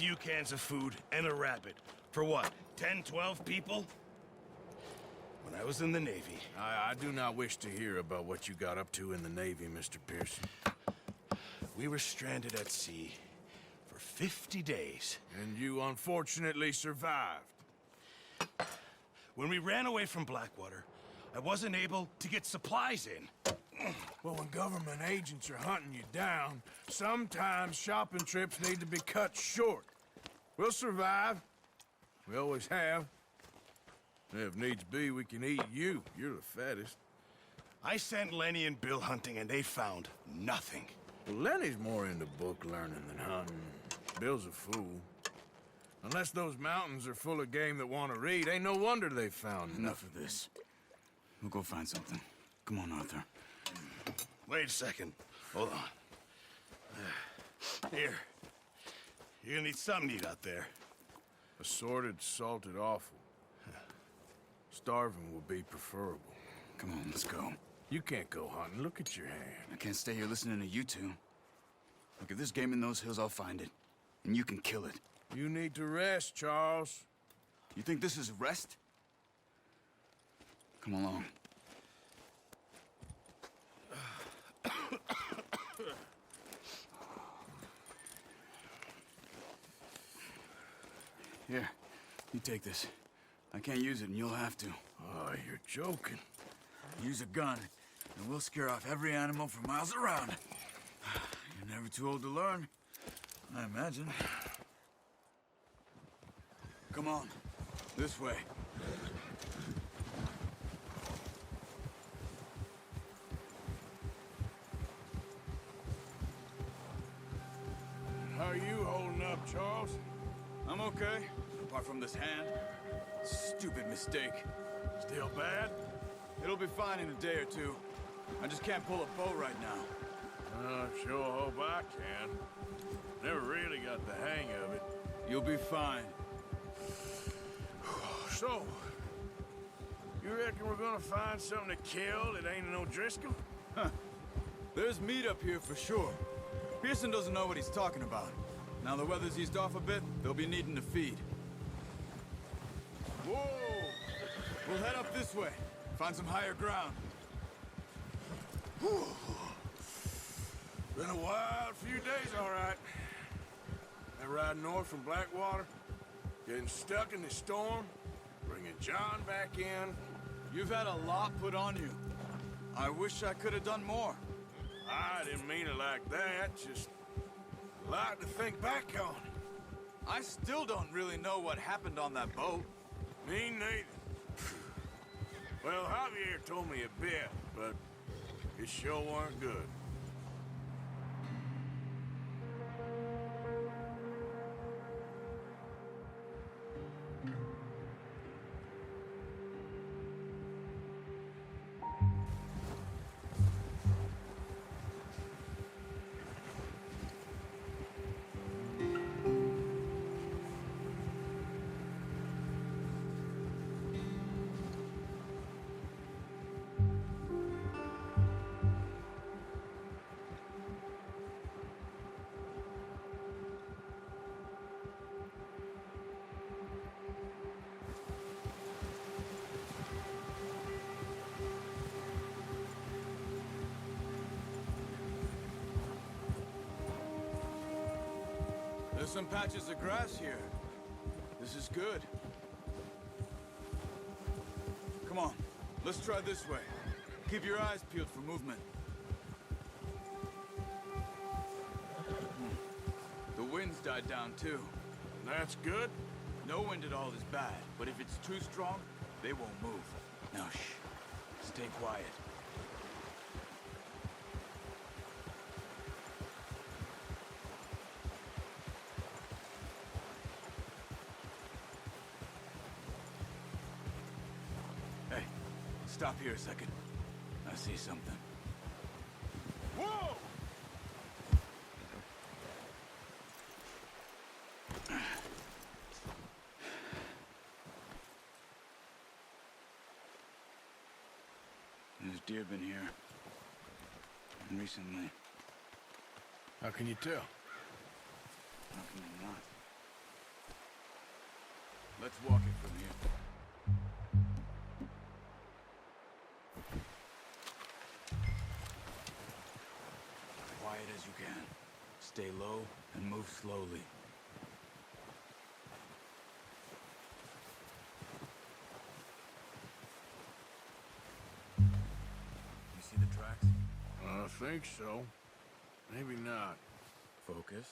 few cans of food, and a rabbit. For what, 10, 12 people? When I was in the Navy... I do not wish to hear about what you got up to in the Navy, Mr. Pearson. We were stranded at sea for 50 days. And you unfortunately survived. When we ran away from Blackwater, I wasn't able to get supplies in. Well, when government agents are hunting you down, sometimes shopping trips need to be cut short. We'll survive. We always have. If needs be, we can eat you. You're the fattest. I sent Lenny and Bill hunting, and they found nothing. Well, Lenny's more into book learning than hunting. Bill's a fool. Unless those mountains are full of game that want to read, ain't no wonder they found Enough of this. We'll go find something. Come on, Arthur. Wait a second. Hold on. Here. You're gonna need something to eat out there. Assorted, salted offal. Starving would be preferable. Come on, let's go. You can't go hunting. Look at your hand. I can't stay here listening to you two. Look, if there's game in those hills, I'll find it. And you can kill it. You need to rest, Charles. You think this is rest? Come along. Here, you take this. I can't use it, and you'll have to. Oh, you're joking. Use a gun, and we'll scare off every animal for miles around. You're never too old to learn, I imagine. Come on, this way. How are you holding up, Charles? I'm okay, apart from this hand. Stupid mistake. Still bad? It'll be fine in a day or two. I just can't pull a bow right now. I sure hope I can. Never really got the hang of it. You'll be fine. So, you reckon we're gonna find something to kill that ain't no Driscoll? There's meat up here for sure. Pearson doesn't know what he's talking about. Now the weather's eased off a bit, they'll be needing to feed. Whoa! We'll head up this way. Find some higher ground. Whew. Been a wild few days, all right. That ride north from Blackwater, getting stuck in the storm, bringing John back in. You've had a lot put on you. I wish I could have done more. I didn't mean it like that, just a lot to think back on. I still don't really know what happened on that boat. Me neither. Well, Javier told me a bit, but it sure weren't good. There's some patches of grass here. This is good. Come on, let's try this way. Keep your eyes peeled for movement. The wind's died down too. That's good. No wind at all is bad, but if it's too strong, they won't move. Now shh, stay quiet. Hey, stop here a second. I see something. Whoa! There's deer been here. Recently. How can you tell? How can they not? Let's walk it from here. Quiet as you can. Stay low and move slowly. You see the tracks? I think so. Maybe not. Focus.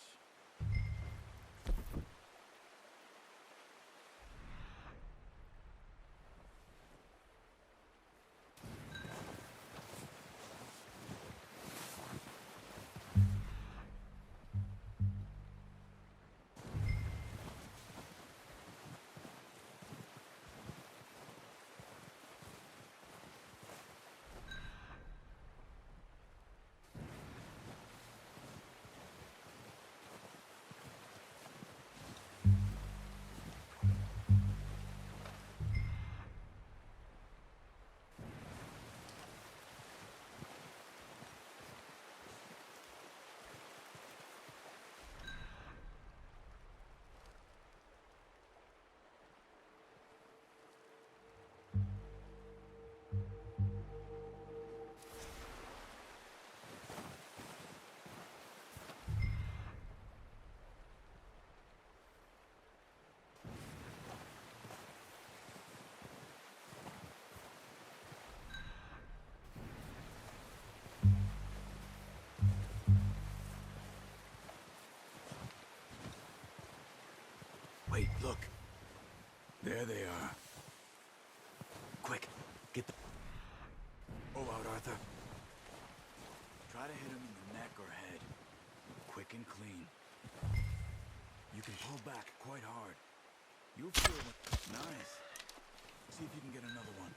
Wait, look. There they are. Quick, get the... Oh, out, Arthur. Try to hit him in the neck or head. Quick and clean. You can pull back quite hard. You'll feel it. Nice. See if you can get another one.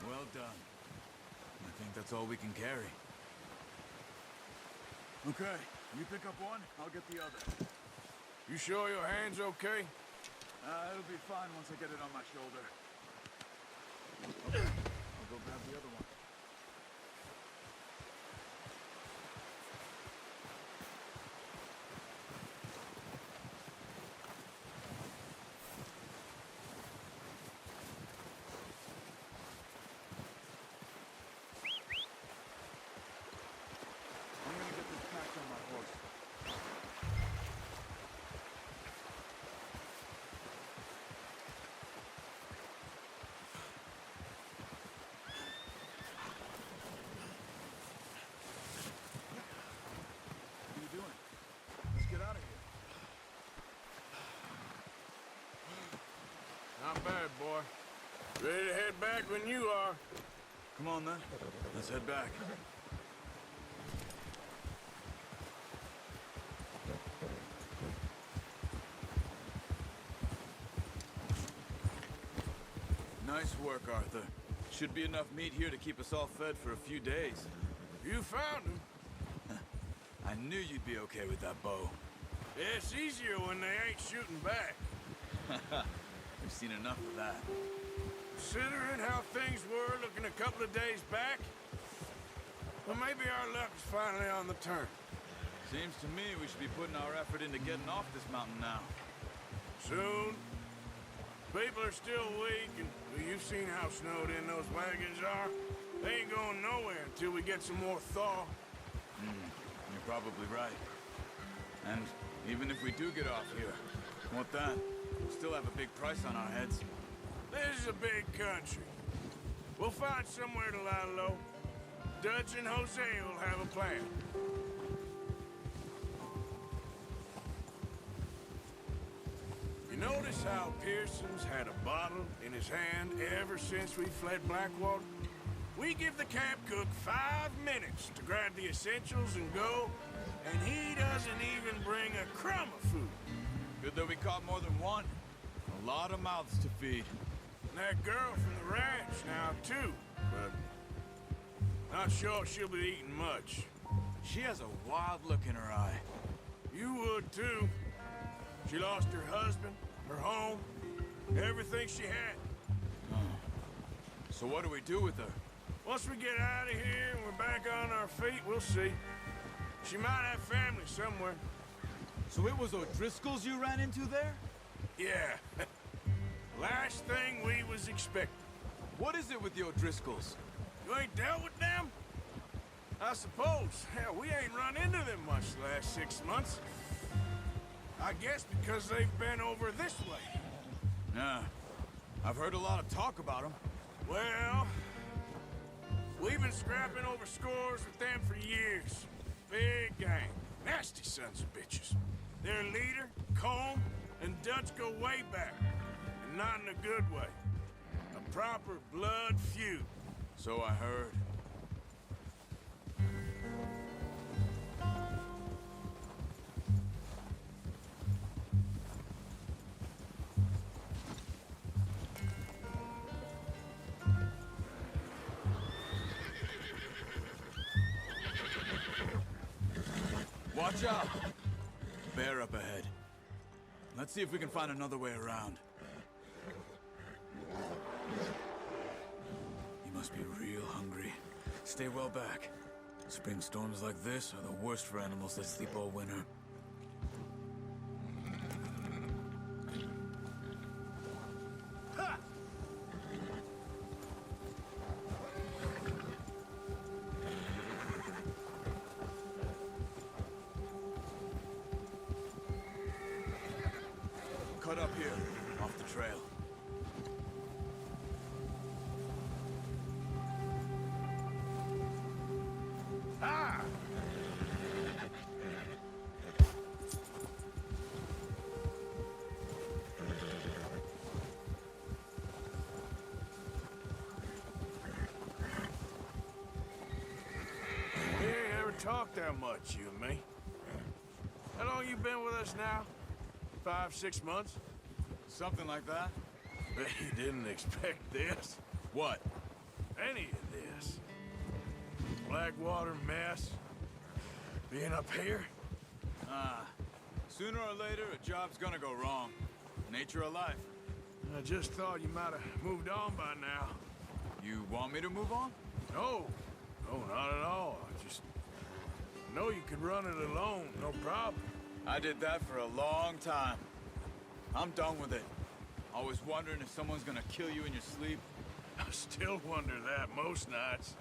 Well done. I think that's all we can carry. Okay, you pick up one, I'll get the other. You sure your hand's okay? It'll be fine once I get it on my shoulder. Okay, I'll go grab the other one. I'm gonna get this packed on my horse. What are you doing? Let's get out of here. Not bad, boy. Ready to head back when you are. Come on, then. Let's head back. Nice work, Arthur. Should be enough meat here to keep us all fed for a few days. You found him. I knew you'd be okay with that bow. Yeah, it's easier when they ain't shooting back. We've seen enough of that. Considering how things were looking a couple of days back, well, maybe our luck is finally on the turn. Seems to me we should be putting our effort into getting off this mountain now. Soon. People are still weak, and well, you've seen how snowed in those wagons are. They ain't going nowhere until we get some more thaw. You're probably right. And even if we do get off here, what then? We'll still have a big price on our heads. This is a big country. We'll find somewhere to lie low. Dutch and Jose will have a plan. You notice how Pearson's had a bottle in his hand ever since we fled Blackwater? We give the camp cook 5 minutes to grab the essentials and go, and he doesn't even bring a crumb of food. Good that we caught more than one. A lot of mouths to feed. And that girl from the ranch now, too, but not sure she'll be eating much. She has a wild look in her eye. You would, too. She lost her husband, her home, everything she had. So what do we do with her? Once we get out of here and we're back on our feet, we'll see. She might have family somewhere. So it was O'Driscoll's you ran into there? Yeah. Last thing we was expecting. What is it with the O'Driscolls? You ain't dealt with them? I suppose. Hell, we ain't run into them much the last 6 months. I guess because they've been over this way. Yeah. I've heard a lot of talk about them. Well, we've been scrapping over scores with them for years. Big gang. Nasty sons of bitches. Their leader, Combe, and Dutch go way back. And not in a good way. A proper blood feud. So I heard. Watch out! Bear up ahead. Let's see if we can find another way around. You must be real hungry. Stay well back. Spring storms like this are the worst for animals that sleep all winter. Cut up here, off the trail. Ah! We ain't ever talked that much, you and me. How long you been with us now? 5, 6 months? Something like that? Bet you didn't expect this. What? Any of this. Blackwater mess. Being up here. Sooner or later, a job's gonna go wrong. Nature of life. I just thought you might have moved on by now. You want me to move on? No. No, not at all. I just know you could run it alone, no problem. I did that for a long time. I'm done with it. Always wondering if someone's gonna kill you in your sleep. I still wonder that most nights.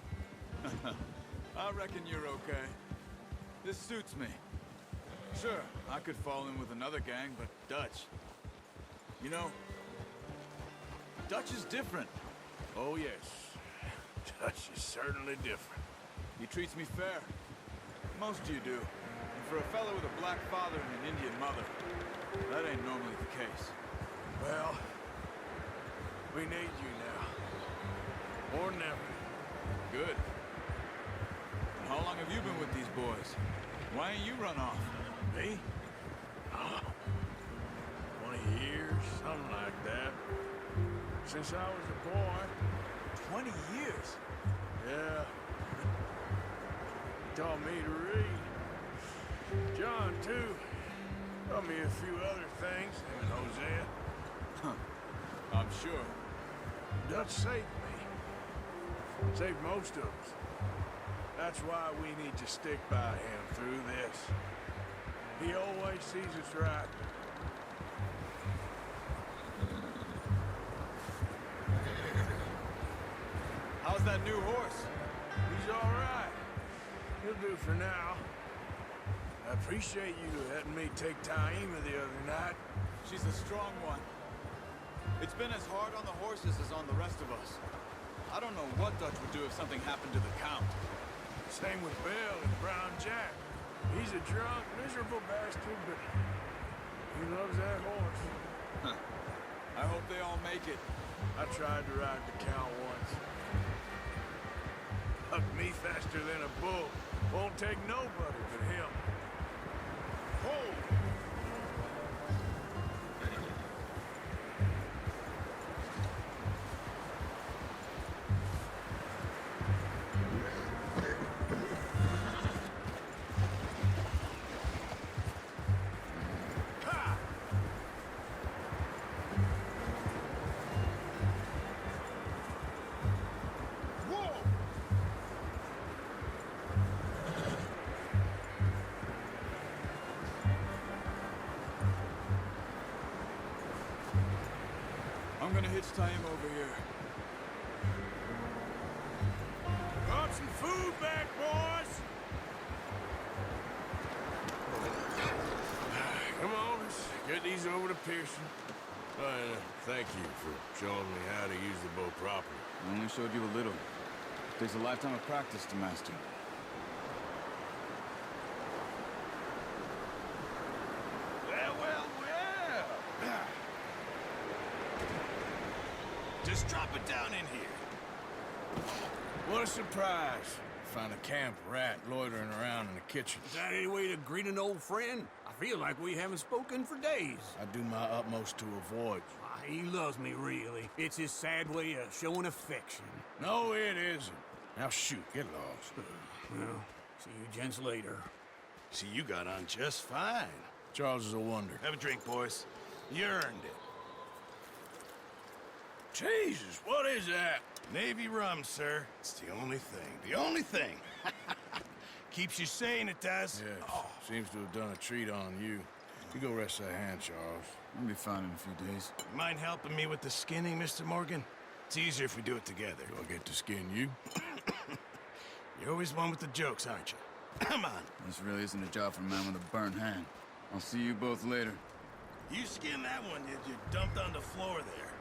I reckon you're okay. This suits me. Sure, I could fall in with another gang, but Dutch... You know, Dutch is different. Oh, yes. Dutch is certainly different. He treats me fair. Most of you do. And for a fellow with a black father and an Indian mother, that ain't normally the case. Well, we need you now. More than ever. Good. And how long have you been with these boys? Why ain't you run off? Me? Oh, 20 years, something like that. Since I was a boy. 20 years? Yeah. He taught me to read. John, too. Taught me a few other things, him and Hosea. I'm sure. Dutch saved me. Saved most of us. That's why we need to stick by him through this. He always sees us right. How's that new horse? He's all right. He'll do for now. I appreciate you letting me take Taima the other night. She's a strong one. It's been as hard on the horses as on the rest of us. I don't don't know what Dutch would do if something happened to the Count. Same with Bill and Brown Jack. He's a drunk, miserable bastard, but he loves that horse. I hope they all make it. I tried to ride the cow once. Hugged me faster than a bull. Won't take nobody but him. Whoa! I'm gonna hitch-tie him over here. Brought some food back, boys! Come on, let's get these over to Pearson. Thank you for showing me how to use the bow properly. I only showed you a little. Takes a lifetime of practice to master. Well. Just drop it down in here. What a surprise. Find a camp rat loitering around in the kitchen. Is that any way to greet an old friend? I feel like we haven't spoken for days. I do my utmost to avoid you. He loves me, really. It's his sad way of showing affection. No, it isn't. Now shoot, get lost. Well, see you gents later. See, you got on just fine. Charles is a wonder. Have a drink, boys. You earned it. Jesus, what is that? Navy rum, sir. It's the only thing. The only thing. Keeps you sane, it does. Yes, seems to have done a treat on you. You go rest that hand, Charles. I'll be fine in a few days. Mind helping me with the skinning, Mr. Morgan? It's easier if we do it together. Do I get to skin you? You're always one with the jokes, aren't you? Come on. This really isn't a job for a man with a burnt hand. I'll see you both later. You skinned that one, did you? Dumped on the floor there.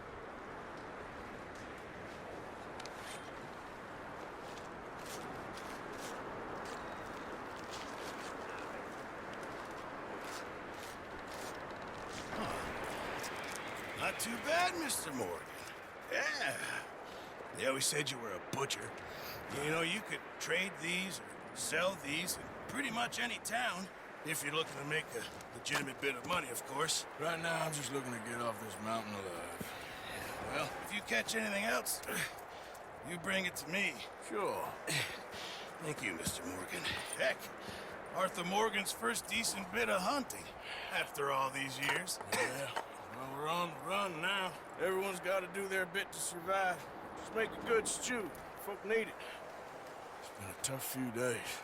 Not too bad, Mr. Morgan. Yeah. They always said you were a butcher. You know, you could trade these or sell these in pretty much any town, if you're looking to make a legitimate bit of money, of course. Right now, I'm just looking to get off this mountain alive. Well, if you catch anything else, you bring it to me. Sure. Thank you, Mr. Morgan. Heck, Arthur Morgan's first decent bit of hunting after all these years. Yeah. Well, we're on the run now. Everyone's got to do their bit to survive. Just make a good stew. Folk need it. It's been a tough few days.